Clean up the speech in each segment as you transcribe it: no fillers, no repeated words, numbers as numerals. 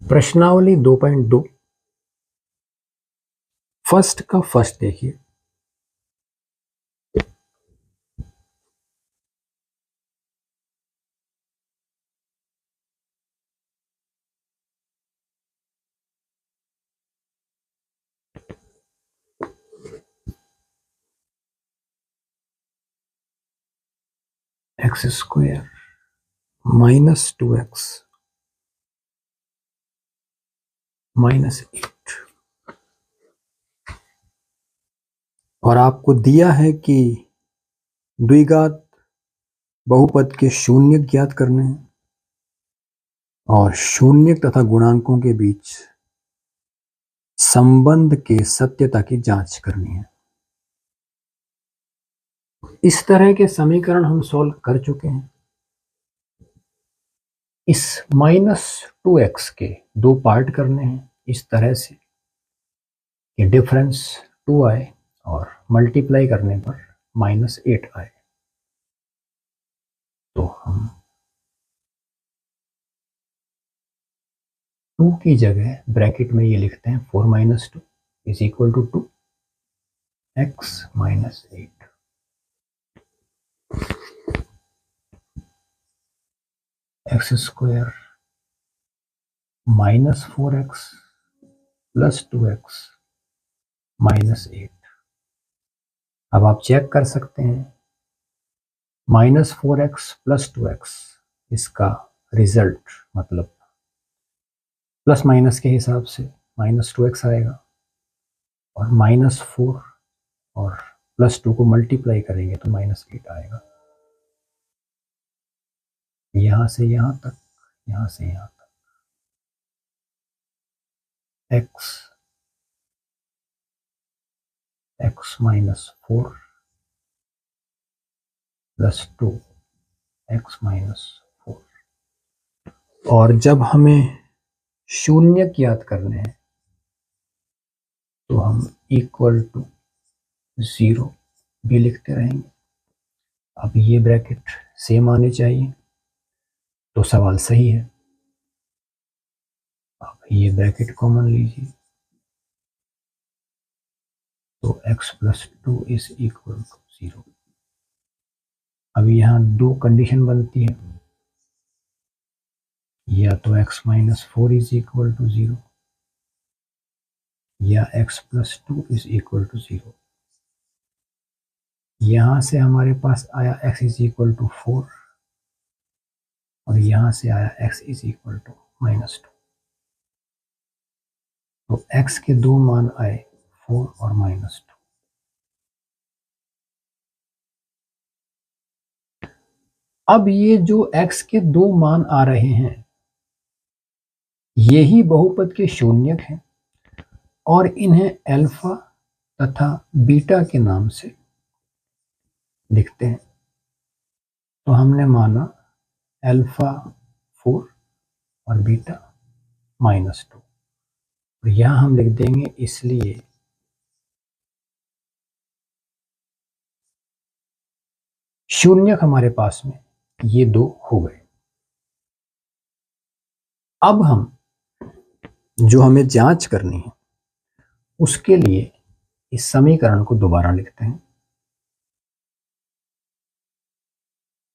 प्रश्नावली 2.2 फर्स्ट का फर्स्ट देखिए। X square minus 2x minus 8 और आपको दिया है कि द्विघात बहुपद के शून्य ज्ञात करने हैं और शून्य तथा गुणांकों के बीच संबंध के सत्यता की जांच करनी है। इस तरह के समीकरण हम सॉल्व कर चुके हैं। इस -2x के दो पार्ट करने हैं इस तरह से कि डिफरेंस 2 आए और मल्टीप्लाई करने पर -8 आए। तो हम 2 की जगह ब्रैकेट में ये लिखते हैं 4 - 2 is equal to 2 x - 8। X square -4x plus 2x -8। अब आप चेक कर सकते हैं -4x प्लस 2x इसका रिजल्ट मतलब प्लस माइनस के हिसाब से -2x आएगा और -4 और +2 को मल्टीप्लाई करेंगे तो -8 आएगा। यहां से यहां तक, यहां से यहां तक x -4 + 2 x -4। और जब हमें शून्य ज्ञात करने हैं तो हम इक्वल टू 0 भी लिखते रहेंगे। अब ये ब्रैकेट सेम आने चाहिए तो सवाल सही है। अब ये ब्रैकेट कॉमन लीजिए तो x + 2 इज इक्वल टू 0। अब यहाँ दो कंडीशन बनती है, या तो x -4 इज इक्वल टू 0 या x + 2 इज इक्वल टू 0। यहां से हमारे पास आया x इज इक्वल टू 4 और यहां से आया x इज इक्वल टू -2। तो x के दो मान आए 4 और -2। अब ये जो x के दो मान आ रहे हैं यही बहुपद के शून्यक हैं और इन्हें अल्फा तथा बीटा के नाम से लिखते हैं। तो हमने माना अल्फा 4 और बीटा -2। और यहां हम लिख देंगे इसलिए शून्यक हमारे पास में ये दो हो गए। अब हम जो हमें जांच करनी है उसके लिए इस समीकरण को दोबारा लिखते हैं।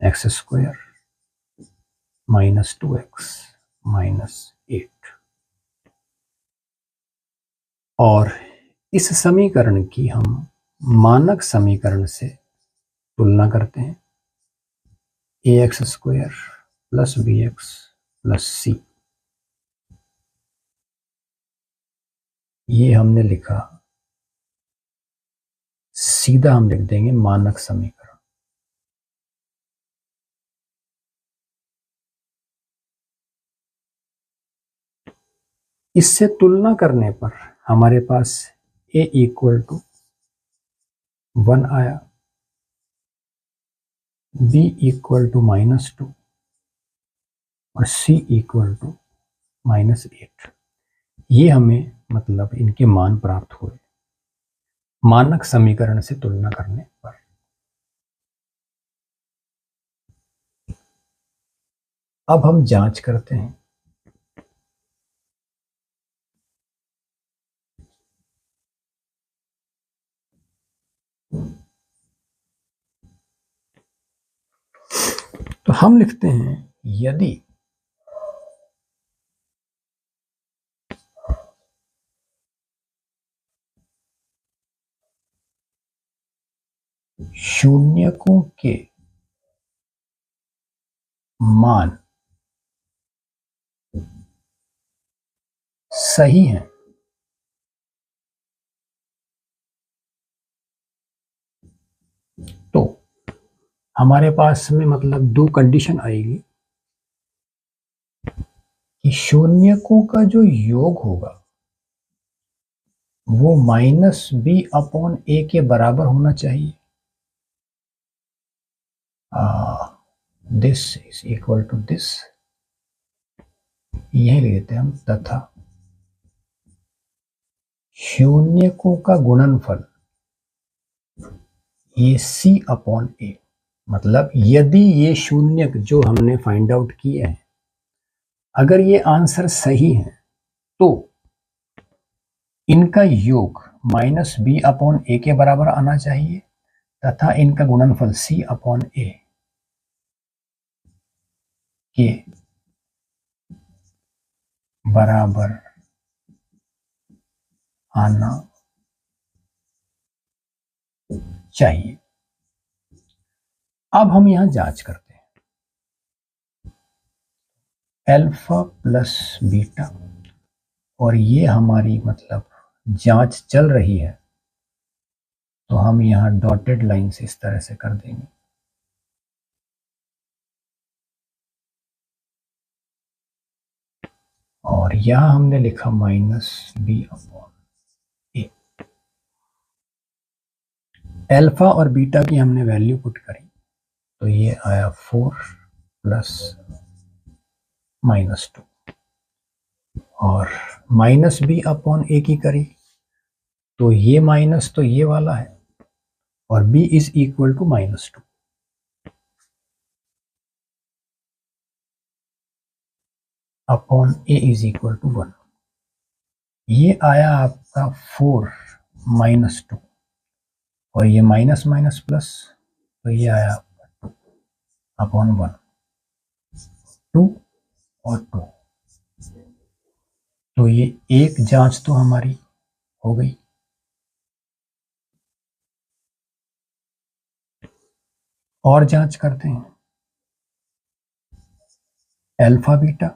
x स्क्वायर -2x -8 और इस समीकरण की हम मानक समीकरण से तुलना करते हैं। ax स्क्वायर + bx + c ये हमने लिखा, सीधा हम लिख देंगे मानक समीकरण। इससे तुलना करने पर हमारे पास a इक्वल टू 1 आया, b इक्वल टू -2 और c इक्वल टू -8। ये हमें मतलब इनके मान प्राप्त हुए मानक समीकरण से तुलना करने पर। अब हम जांच करते हैं हम लिखते हैं यदि शून्यकों के मान सही हैं तो हमारे पास में मतलब दो कंडीशन आएगी कि शून्यकों का जो योग होगा वो -b/a के बराबर होना चाहिए। This is equal to this, यही लेते हैं हम, तथा शून्यकों का गुणनफल ये c/a, मतलब यदि ये शून्यक जो हमने फाइंड आउट किए हैं अगर ये आंसर सही है तो इनका योग -b/a के बराबर आना चाहिए तथा इनका गुणनफल c/a के बराबर आना चाहिए। अब हम यहां जांच करते हैं, अल्फा प्लस बीटा, और ये हमारी मतलब जांच चल रही है तो हम यहां डॉटेड लाइन से इस तरह से कर देंगे। और यहां हमने लिखा -b/a। अल्फा और बीटा की हमने वैल्यू पुट करी तो ये आया 4 + -2, और -b/a की करी तो ये माइनस तो ये वाला है और b is equal to -2। Upon a is equal to 1। ये आया आपका 4 - 2 और ये माइनस माइनस प्लस तो ये आया आपका 2 अपॉन 1, 2 और 2। तो ये एक जांच तो हमारी हो गई। और जांच करते हैं, अल्फा बीटा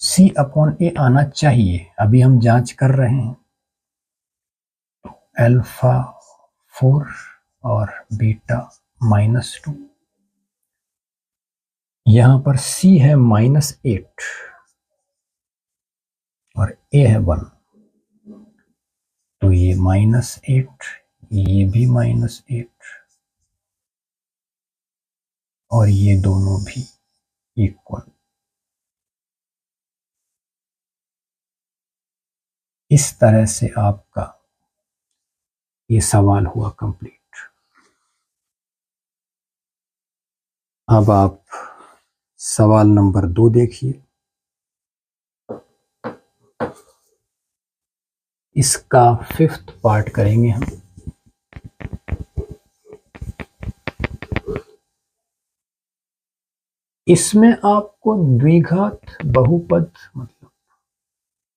c/a आना चाहिए, अभी हम जांच कर रहे हैं। अल्फा 4 और बीटा -2, यहां पर c है -8 और a है 1, तो ये -8, ये भी -8 और ये दोनों भी इक्वल। इस तरह से आपका ये सवाल हुआ कंप्लीट। अब आप सवाल नंबर 2 देखिए। इसका 5th पार्ट करेंगे हम। इसमें आपको द्विघात बहुपद मतलब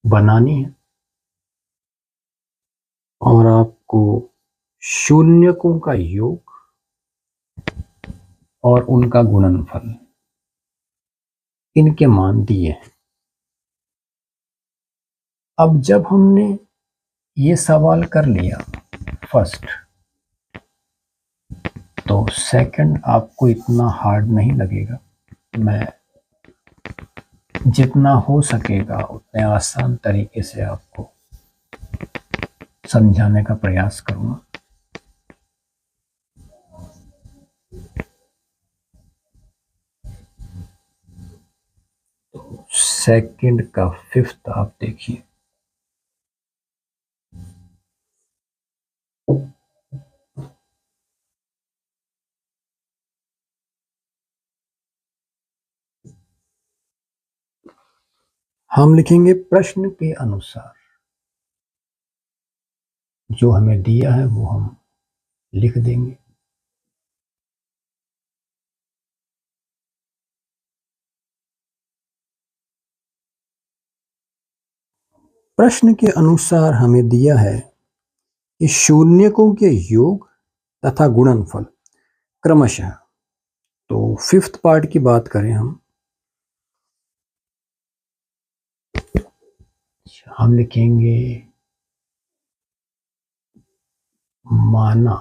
बनानी है और आपको शून्यकों का योग और उनका गुणनफल इनके मान दिए हैं। अब जब हमने ये सवाल कर लिया फर्स्ट, तो सेकंड आपको इतना हार्ड नहीं लगेगा। मैं जितना हो सकेगा उतने आसान तरीके से आपको समझाने का प्रयास करूंगा। सेकंड का 5th आप देखिए। हम लिखेंगे प्रश्न के अनुसार जो हमें दिया है वो हम लिख देंगे। प्रश्न के अनुसार हमें दिया है कि शून्यकों के योग तथा गुणनफल क्रमशः, तो फिफ्थ पार्ट की बात करें हम लिखेंगे माना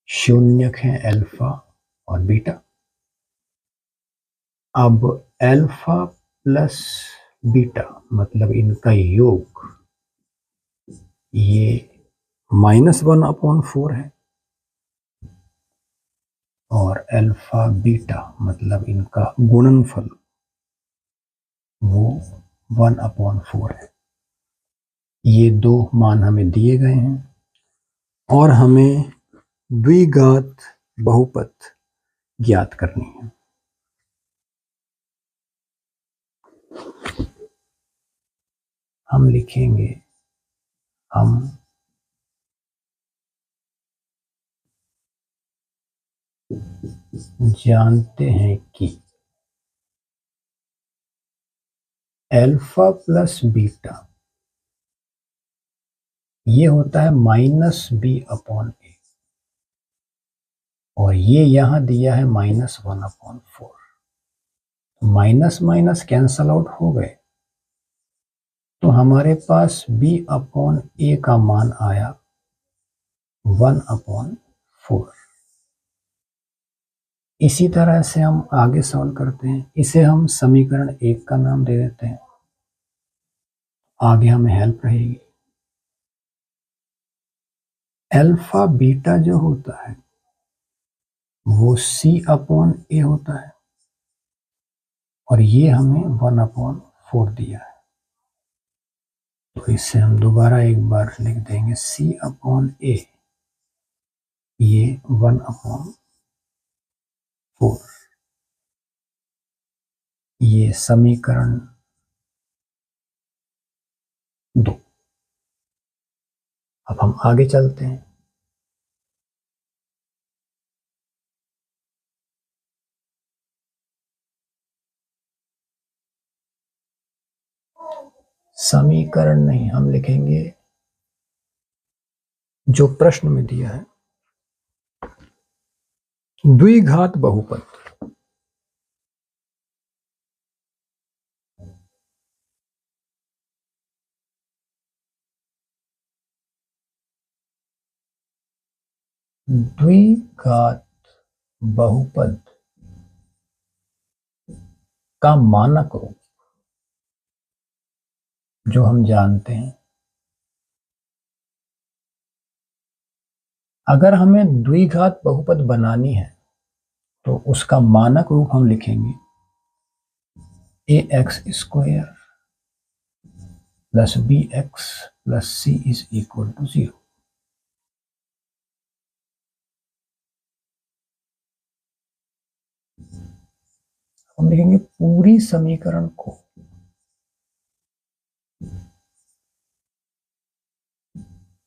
शून्यक है अल्फा और बीटा। अब अल्फा प्लस बीटा मतलब इनका योग ये -1/4 है और अल्फा बीटा मतलब इनका गुणनफल वो 1/4 है। ये दो मान हमें दिए गए हैं और हमें द्विघात बहुपद ज्ञात करनी है। हम लिखेंगे हम जानते हैं कि अल्फा प्लस बीटा ये होता है -b/a और ये यहां दिया है -1/4। माइनस माइनस कैंसल आउट हो गए तो हमारे पास b/a का मान आया 1/4। इसी तरह से हम आगे सॉल्व करते हैं। इसे हम समीकरण 1 का नाम दे देते हैं, आगे हमें हेल्प रहेगी। अल्फा बीटा जो होता है वो c/a होता है और ये हमें 1/4 दिया है, तो इससे हम दोबारा एक बार लिख देंगे c/a ये 1/4। ये समीकरण 2। अब हम आगे चलते हैं। समीकरण नहीं, हम लिखेंगे जो प्रश्न में दिया है द्विघात बहुपद। द्विघात बहुपद का मानक रूप जो हम जानते हैं, अगर हमें द्विघात बहुपद बनानी है तो उसका मानक रूप हम लिखेंगे ax² + bx + c = 0। हम लिखेंगे पूरी समीकरण को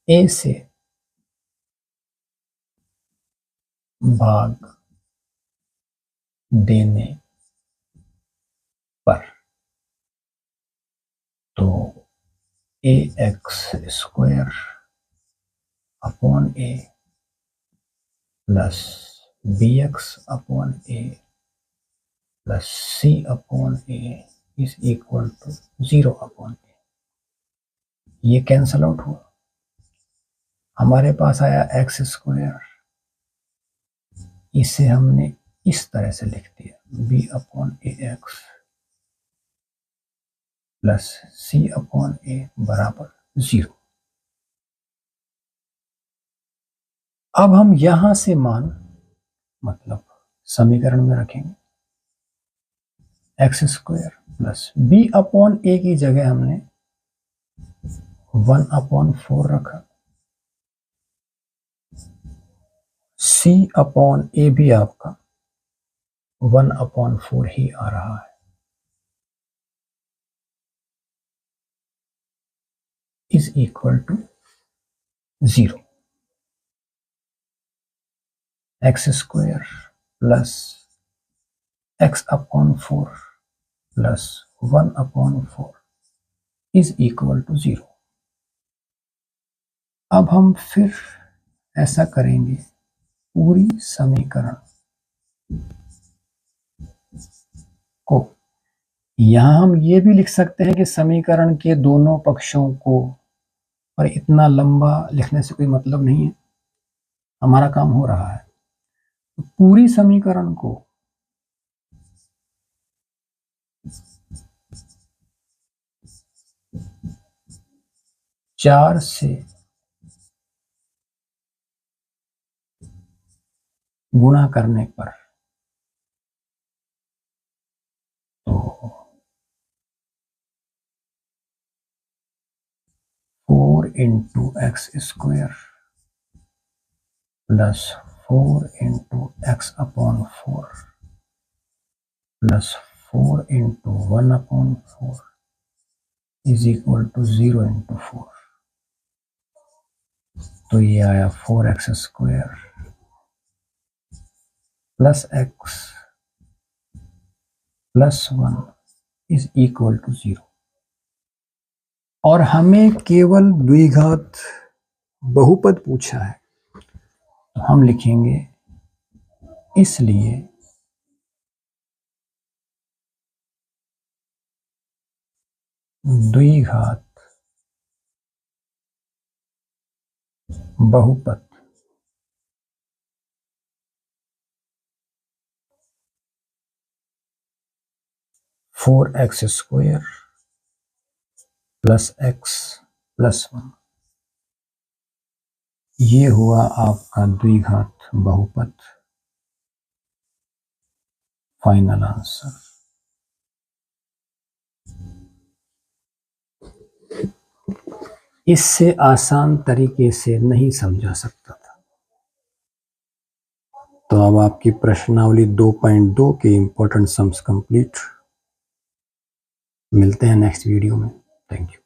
a से भाग देने पर, तो ax² / a + bx/a + c/a = 0/a। ये कैंसल आउट हुआ, हमारे पास आया x²। इसे हमने इस तरह से लिख दिया b/ax + c/a = 0। अब हम यहां से मान मतलब समीकरण में रखेंगे x² + b/a की जगह हमने 1/4 रखा, c/a भी आपका 1/4 ही आ रहा है, = 0। x² + x/4 plus 1/4 is equal to 0। अब हम फिर ऐसा करेंगे, पूरी समीकरण को, यहां हम ये भी लिख सकते हैं कि समीकरण के दोनों पक्षों को, और इतना लंबा लिखने से कोई मतलब नहीं है, हमारा काम हो रहा है। तो पूरी समीकरण को चार से गुणा करने पर, तो 4 into x square plus 4 into x upon 4 plus 4 into 1/4 is equal to 0 into 4। तो ये आया 4x square plus x plus 1 is equal to 0। और हमें केवल द्विघात बहुपद पूछा है, तो हम लिखेंगे इसलिए द्विघात बहुपद four x square plus x plus 1, ये हुआ आपका द्विघात बहुपद। Final answer. इससे आसान तरीके से नहीं समझा सकता था। तो अब आपकी प्रश्नावली 2.2 के इंपॉर्टेंट सम्स कंप्लीट। मिलते हैं नेक्स्ट वीडियो में। Thank you.